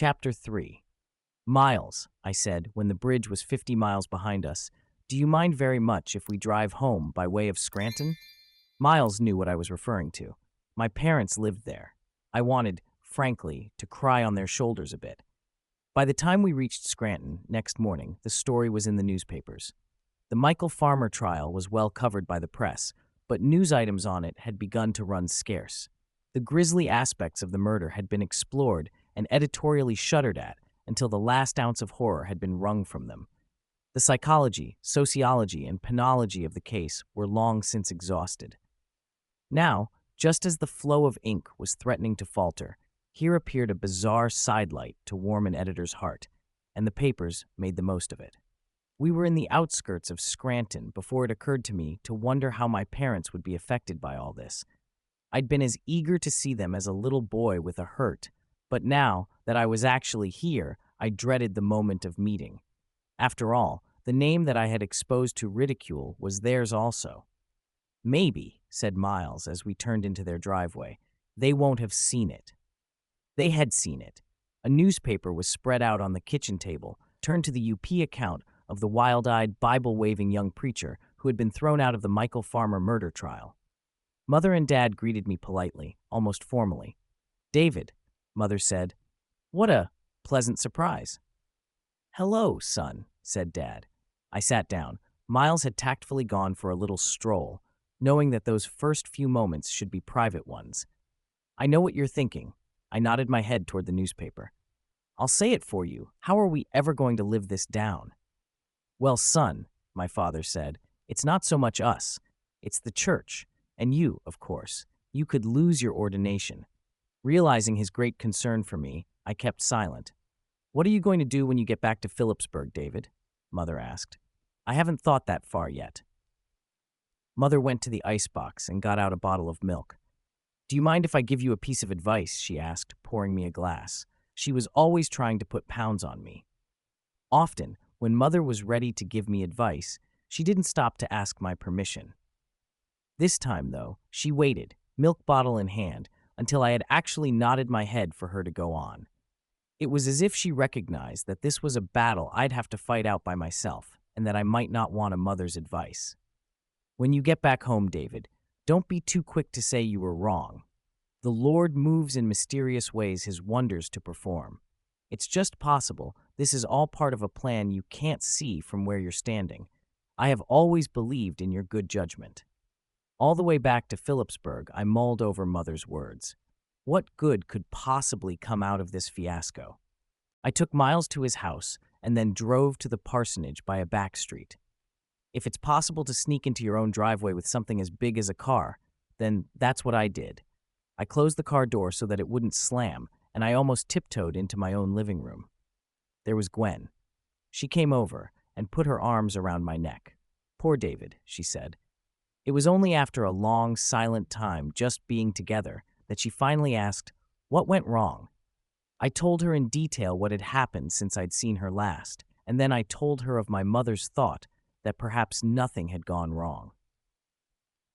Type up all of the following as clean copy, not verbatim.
Chapter 3. Miles, I said, when the bridge was 50 miles behind us, do you mind very much if we drive home by way of Scranton? Miles knew what I was referring to. My parents lived there. I wanted, frankly, to cry on their shoulders a bit. By the time we reached Scranton next morning, the story was in the newspapers. The Michael Farmer trial was well covered by the press, but news items on it had begun to run scarce. The grisly aspects of the murder had been explored and editorially shuddered at until the last ounce of horror had been wrung from them. The psychology, sociology, and penology of the case were long since exhausted. Now, just as the flow of ink was threatening to falter, here appeared a bizarre sidelight to warm an editor's heart, and the papers made the most of it. We were in the outskirts of Scranton before it occurred to me to wonder how my parents would be affected by all this. I'd been as eager to see them as a little boy with a hurt, but now that I was actually here, I dreaded the moment of meeting. After all, the name that I had exposed to ridicule was theirs also. Maybe, said Miles as we turned into their driveway, they won't have seen it. They had seen it. A newspaper was spread out on the kitchen table, turned to the UP account of the wild-eyed, Bible-waving young preacher who had been thrown out of the Michael Farmer murder trial. Mother and Dad greeted me politely, almost formally. "David," Mother said, "what a pleasant surprise." "Hello, son," said Dad. I sat down. Miles had tactfully gone for a little stroll, knowing that those first few moments should be private ones. "I know what you're thinking." I nodded my head toward the newspaper. "I'll say it for you. How are we ever going to live this down?" "Well, son," my father said, "it's not so much us. It's the church. And you, of course. You could lose your ordination." Realizing his great concern for me, I kept silent. "What are you going to do when you get back to Phillipsburg, David?" Mother asked. "I haven't thought that far yet." Mother went to the icebox and got out a bottle of milk. "Do you mind if I give you a piece of advice?" she asked, pouring me a glass. She was always trying to put pounds on me. Often, when Mother was ready to give me advice, she didn't stop to ask my permission. This time, though, she waited, milk bottle in hand, until I had actually nodded my head for her to go on. It was as if she recognized that this was a battle I'd have to fight out by myself, and that I might not want a mother's advice. "When you get back home, David, don't be too quick to say you were wrong. The Lord moves in mysterious ways his wonders to perform. It's just possible this is all part of a plan you can't see from where you're standing. I have always believed in your good judgment." All the way back to Phillipsburg, I mulled over Mother's words. What good could possibly come out of this fiasco? I took Miles to his house and then drove to the parsonage by a back street. If it's possible to sneak into your own driveway with something as big as a car, then that's what I did. I closed the car door so that it wouldn't slam, and I almost tiptoed into my own living room. There was Gwen. She came over and put her arms around my neck. "Poor David," she said. It was only after a long, silent time just being together that she finally asked, "What went wrong?" I told her in detail what had happened since I'd seen her last, and then I told her of my mother's thought that perhaps nothing had gone wrong.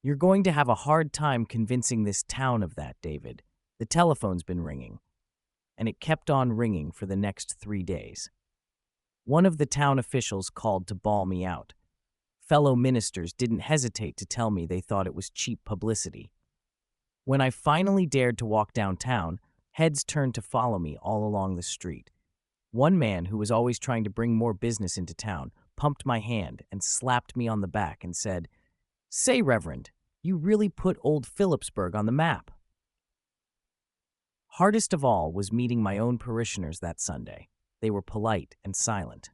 "You're going to have a hard time convincing this town of that, David. The telephone's been ringing." And it kept on ringing for the next 3 days. One of the town officials called to bawl me out. Fellow ministers didn't hesitate to tell me they thought it was cheap publicity. When I finally dared to walk downtown, heads turned to follow me all along the street. One man who was always trying to bring more business into town pumped my hand and slapped me on the back and said, "Say, Reverend, you really put old Phillipsburg on the map." Hardest of all was meeting my own parishioners that Sunday. They were polite and silent.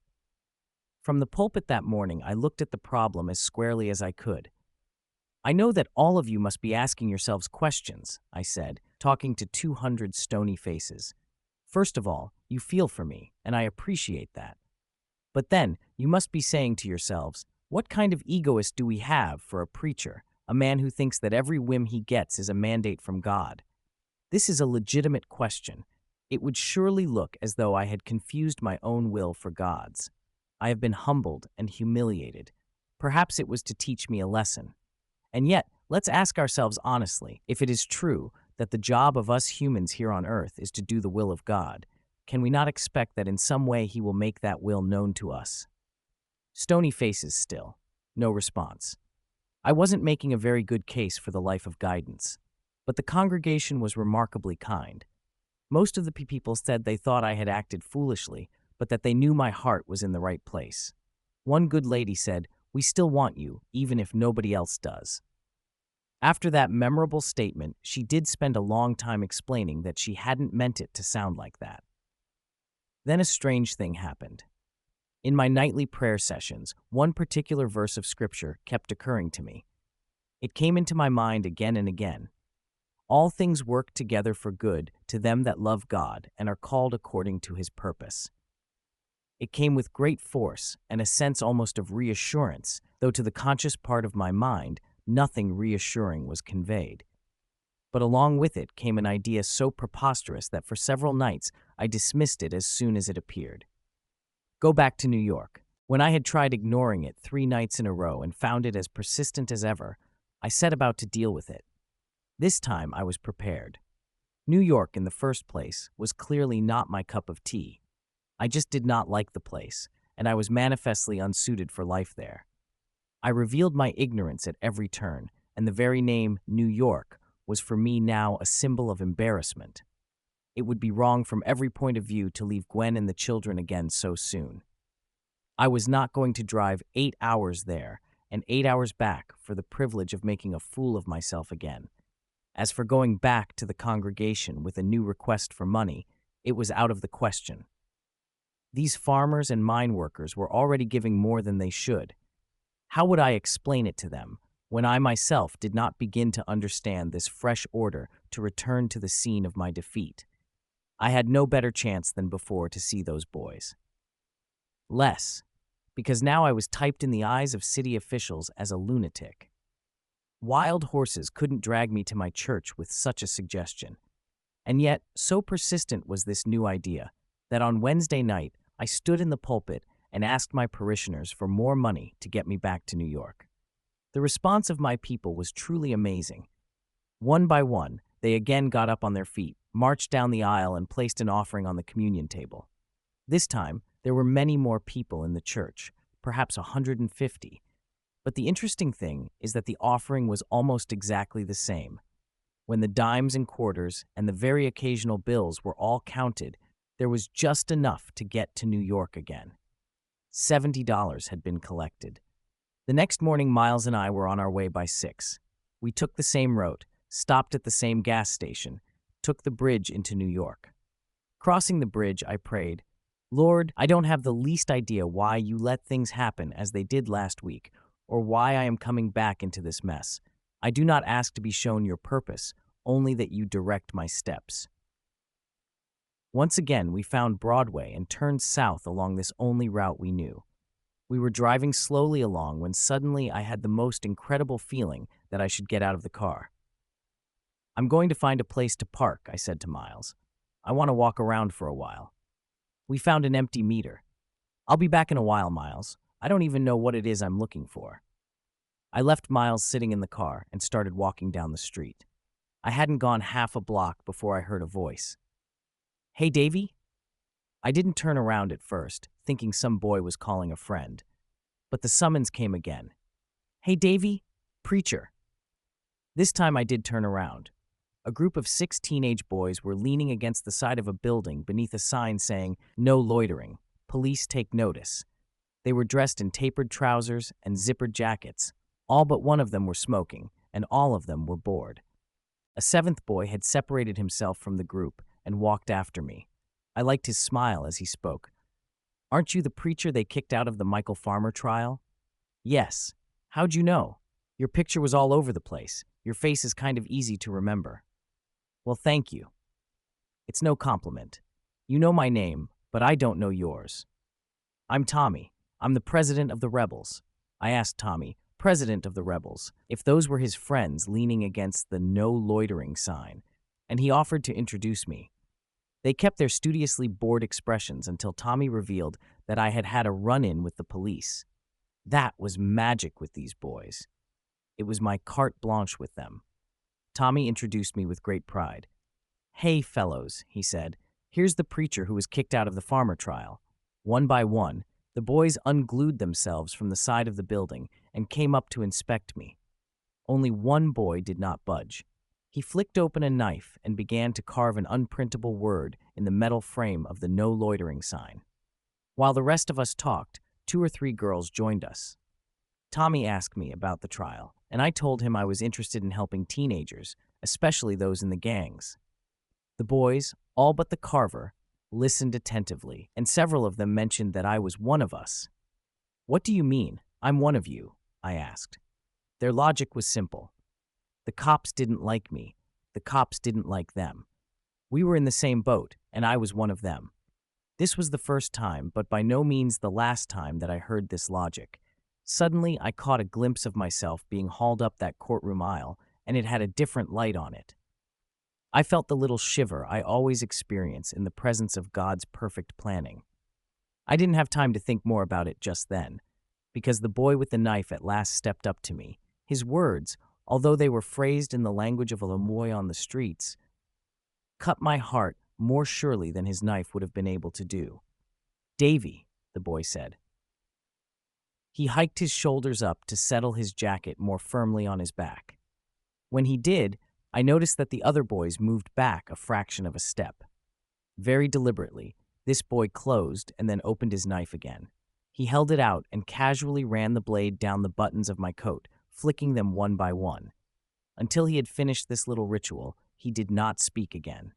From the pulpit that morning, I looked at the problem as squarely as I could. "I know that all of you must be asking yourselves questions," I said, talking to 200 stony faces. "First of all, you feel for me, and I appreciate that. But then, you must be saying to yourselves, what kind of egoist do we have for a preacher, a man who thinks that every whim he gets is a mandate from God? This is a legitimate question. It would surely look as though I had confused my own will for God's. I have been humbled and humiliated. Perhaps it was to teach me a lesson. And yet, let's ask ourselves honestly, if it is true that the job of us humans here on earth is to do the will of God, Can we not expect that in some way he will make that will known to us? Stony faces still. No response. I wasn't making a very good case for the life of guidance, but the congregation was remarkably kind. Most of the people said they thought I had acted foolishly, but that they knew my heart was in the right place. One good lady said, "We still want you, even if nobody else does." After that memorable statement, she did spend a long time explaining that she hadn't meant it to sound like that. Then a strange thing happened. In my nightly prayer sessions, one particular verse of Scripture kept occurring to me. It came into my mind again and again. All things work together for good to them that love God and are called according to his purpose. It came with great force and a sense almost of reassurance, though to the conscious part of my mind, nothing reassuring was conveyed. But along with it came an idea so preposterous that for several nights I dismissed it as soon as it appeared. Go back to New York. When I had tried ignoring it 3 nights in a row and found it as persistent as ever, I set about to deal with it. This time I was prepared. New York, in the first place, was clearly not my cup of tea. I just did not like the place, and I was manifestly unsuited for life there. I revealed my ignorance at every turn, and the very name New York was for me now a symbol of embarrassment. It would be wrong from every point of view to leave Gwen and the children again so soon. I was not going to drive 8 hours there and 8 hours back for the privilege of making a fool of myself again. As for going back to the congregation with a new request for money, it was out of the question. These farmers and mine workers were already giving more than they should. How would I explain it to them when I myself did not begin to understand this fresh order to return to the scene of my defeat? I had no better chance than before to see those boys. Less, because now I was typed in the eyes of city officials as a lunatic. Wild horses couldn't drag me to my church with such a suggestion. And yet, so persistent was this new idea that on Wednesday night I stood in the pulpit and asked my parishioners for more money to get me back to New York. The response of my people was truly amazing. One by one, they again got up on their feet, marched down the aisle, and placed an offering on the communion table. This time, there were many more people in the church, perhaps 150. But the interesting thing is that the offering was almost exactly the same. When the dimes and quarters and the very occasional bills were all counted, there was just enough to get to New York again. $70 had been collected. The next morning, Miles and I were on our way by 6. We took the same road, stopped at the same gas station, took the bridge into New York. Crossing the bridge, I prayed, "Lord, I don't have the least idea why you let things happen as they did last week, or why I am coming back into this mess. I do not ask to be shown your purpose, only that you direct my steps." Once again, we found Broadway and turned south along this only route we knew. We were driving slowly along when suddenly I had the most incredible feeling that I should get out of the car. "I'm going to find a place to park," I said to Miles. "I want to walk around for a while." We found an empty meter. "I'll be back in a while, Miles. I don't even know what it is I'm looking for." I left Miles sitting in the car and started walking down the street. I hadn't gone half a block before I heard a voice. "Hey, Davy?" I didn't turn around at first, thinking some boy was calling a friend. But the summons came again. "Hey, Davy? Preacher." This time I did turn around. A group of 6 teenage boys were leaning against the side of a building beneath a sign saying, "No loitering. Police take notice." They were dressed in tapered trousers and zippered jackets. All but one of them were smoking, and all of them were bored. A 7th boy had separated himself from the group and walked after me. I liked his smile as he spoke. "Aren't you the preacher they kicked out of the Michael Farmer trial?" "Yes. How'd you know? Your picture was all over the place. Your face is kind of easy to remember." "Well, thank you." "It's no compliment. You know my name, but I don't know yours." "I'm Tommy. I'm the president of the rebels." I asked Tommy, president of the rebels, if those were his friends leaning against the "no loitering" sign, and he offered to introduce me. They kept their studiously bored expressions until Tommy revealed that I had had a run-in with the police. That was magic with these boys. It was my carte blanche with them. Tommy introduced me with great pride. "Hey, fellows," he said. Here's the preacher who was kicked out of the farmer trial. One by one, the boys unglued themselves from the side of the building and came up to inspect me. Only one boy did not budge. He flicked open a knife and began to carve an unprintable word in the metal frame of the no loitering sign. While the rest of us talked, 2 or 3 girls joined us. Tommy asked me about the trial, and I told him I was interested in helping teenagers, especially those in the gangs. The boys, all but the carver, listened attentively, and several of them mentioned that I was one of us. "What do you mean, I'm one of you?" I asked. Their logic was simple. The cops didn't like me. The cops didn't like them. We were in the same boat, and I was one of them. This was the first time, but by no means the last time, that I heard this logic. Suddenly, I caught a glimpse of myself being hauled up that courtroom aisle, and it had a different light on it. I felt the little shiver I always experience in the presence of God's perfect planning. I didn't have time to think more about it just then, because the boy with the knife at last stepped up to me. His words, although they were phrased in the language of a Lemoy on the streets, cut my heart more surely than his knife would have been able to do. "Davy," the boy said. He hiked his shoulders up to settle his jacket more firmly on his back. When he did, I noticed that the other boys moved back a fraction of a step. Very deliberately, this boy closed and then opened his knife again. He held it out and casually ran the blade down the buttons of my coat, flicking them one by one. Until he had finished this little ritual, he did not speak again.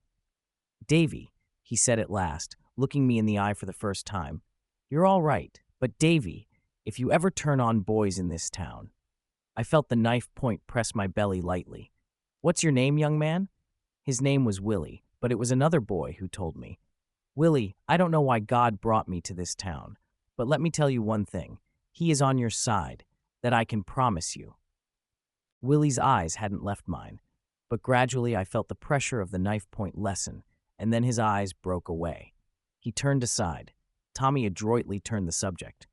"Davy," he said at last, looking me in the eye for the first time, "you're all right, but Davy, if you ever turn on boys in this town—" I felt the knife point press my belly lightly. "What's your name, young man?" His name was Willie, but it was another boy who told me. "Willie, I don't know why God brought me to this town, but let me tell you one thing. He is on your side, that I can promise you." Willie's eyes hadn't left mine, but gradually I felt the pressure of the knife point lessen, and then his eyes broke away. He turned aside. Tommy adroitly turned the subject.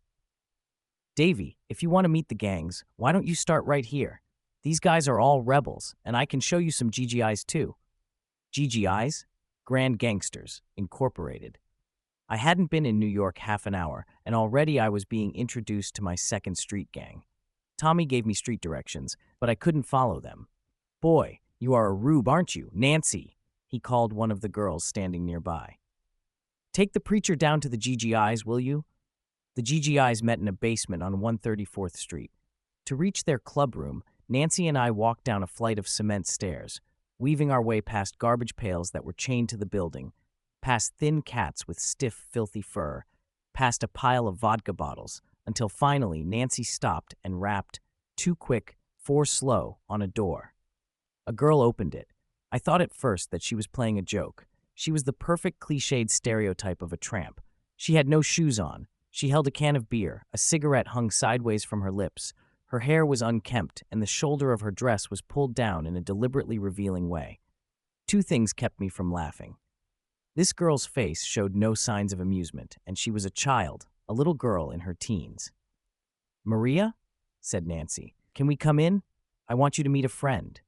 "Davy, if you want to meet the gangs, why don't you start right here? These guys are all rebels, and I can show you some GGIs too." GGIs? Grand Gangsters, Incorporated. I hadn't been in New York half an hour, and already I was being introduced to my second street gang. Tommy gave me street directions, but I couldn't follow them. "Boy, you are a rube, aren't you? Nancy," he called one of the girls standing nearby. "Take the preacher down to the GGIs, will you?" The GGIs met in a basement on 134th Street. To reach their clubroom, Nancy and I walked down a flight of cement stairs, weaving our way past garbage pails that were chained to the building, past thin cats with stiff, filthy fur, past a pile of vodka bottles, until finally Nancy stopped and rapped, 2 quick, 4 slow, on a door. A girl opened it. I thought at first that she was playing a joke. She was the perfect cliched stereotype of a tramp. She had no shoes on. She held a can of beer. A cigarette hung sideways from her lips. Her hair was unkempt, and the shoulder of her dress was pulled down in a deliberately revealing way. 2 things kept me from laughing. This girl's face showed no signs of amusement, and she was a child, a little girl in her teens. "Maria?" said Nancy. "Can we come in? I want you to meet a friend."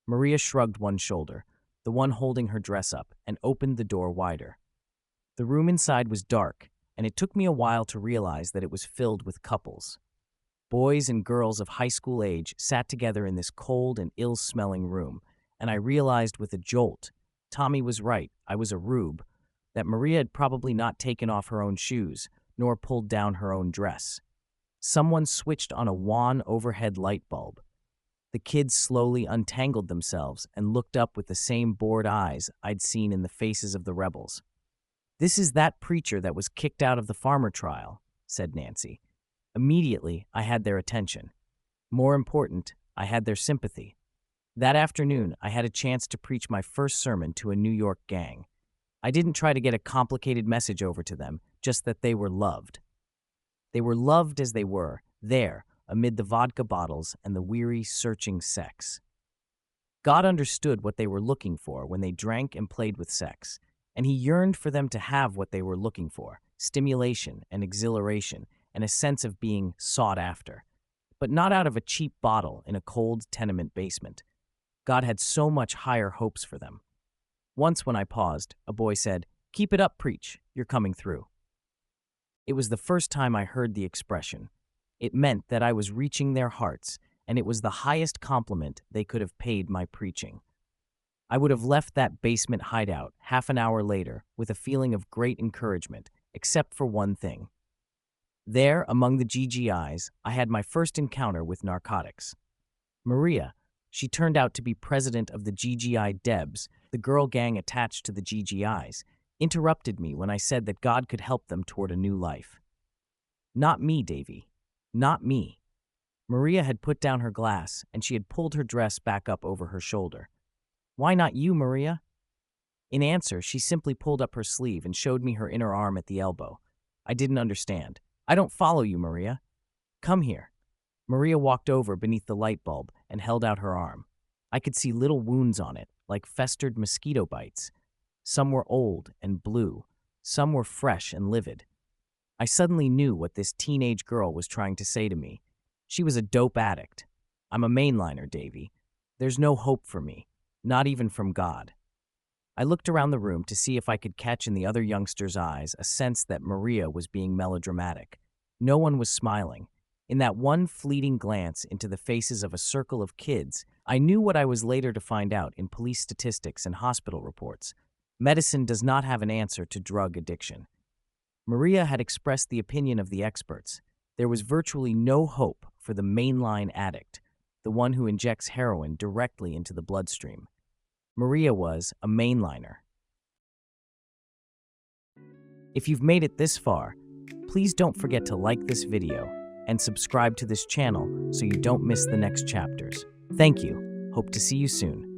Maria shrugged one shoulder, the one holding her dress up, and opened the door wider. The room inside was dark, and it took me a while to realize that it was filled with couples. Boys and girls of high school age sat together in this cold and ill-smelling room, and I realized with a jolt, Tommy was right, I was a rube, that Maria had probably not taken off her own shoes, nor pulled down her own dress. Someone switched on a wan overhead light bulb. The kids slowly untangled themselves and looked up with the same bored eyes I'd seen in the faces of the rebels. "This is that preacher that was kicked out of the farmer trial," said Nancy. Immediately, I had their attention. More important, I had their sympathy. That afternoon, I had a chance to preach my first sermon to a New York gang. I didn't try to get a complicated message over to them, just that they were loved. They were loved as they were, there, amid the vodka bottles and the weary, searching sex. God understood what they were looking for when they drank and played with sex, and he yearned for them to have what they were looking for, stimulation and exhilaration, and a sense of being sought after. But not out of a cheap bottle in a cold tenement basement. God had so much higher hopes for them. Once when I paused, a boy said, "Keep it up, preach. You're coming through." It was the first time I heard the expression. It meant that I was reaching their hearts, and it was the highest compliment they could have paid my preaching. I would have left that basement hideout half an hour later with a feeling of great encouragement, except for one thing. There, among the GGIs, I had my first encounter with narcotics. Maria, she turned out to be president of the GGI Debs, the girl gang attached to the GGIs, interrupted me when I said that God could help them toward a new life. "Not me, Davy. Not me." Maria had put down her glass, and she had pulled her dress back up over her shoulder. "Why not you, Maria?" In answer, she simply pulled up her sleeve and showed me her inner arm at the elbow. I didn't understand. "I don't follow you, Maria. Come here." Maria walked over beneath the light bulb and held out her arm. I could see little wounds on it, like festered mosquito bites. Some were old and blue. Some were fresh and livid. I suddenly knew what this teenage girl was trying to say to me. She was a dope addict. "I'm a mainliner, Davy. There's no hope for me, not even from God." I looked around the room to see if I could catch in the other youngsters' eyes a sense that Maria was being melodramatic. No one was smiling. In that one fleeting glance into the faces of a circle of kids, I knew what I was later to find out in police statistics and hospital reports. Medicine does not have an answer to drug addiction. Maria had expressed the opinion of the experts. There was virtually no hope for the mainline addict, the one who injects heroin directly into the bloodstream. Maria was a mainliner. If you've made it this far, please don't forget to like this video and subscribe to this channel so you don't miss the next chapters. Thank you. Hope to see you soon.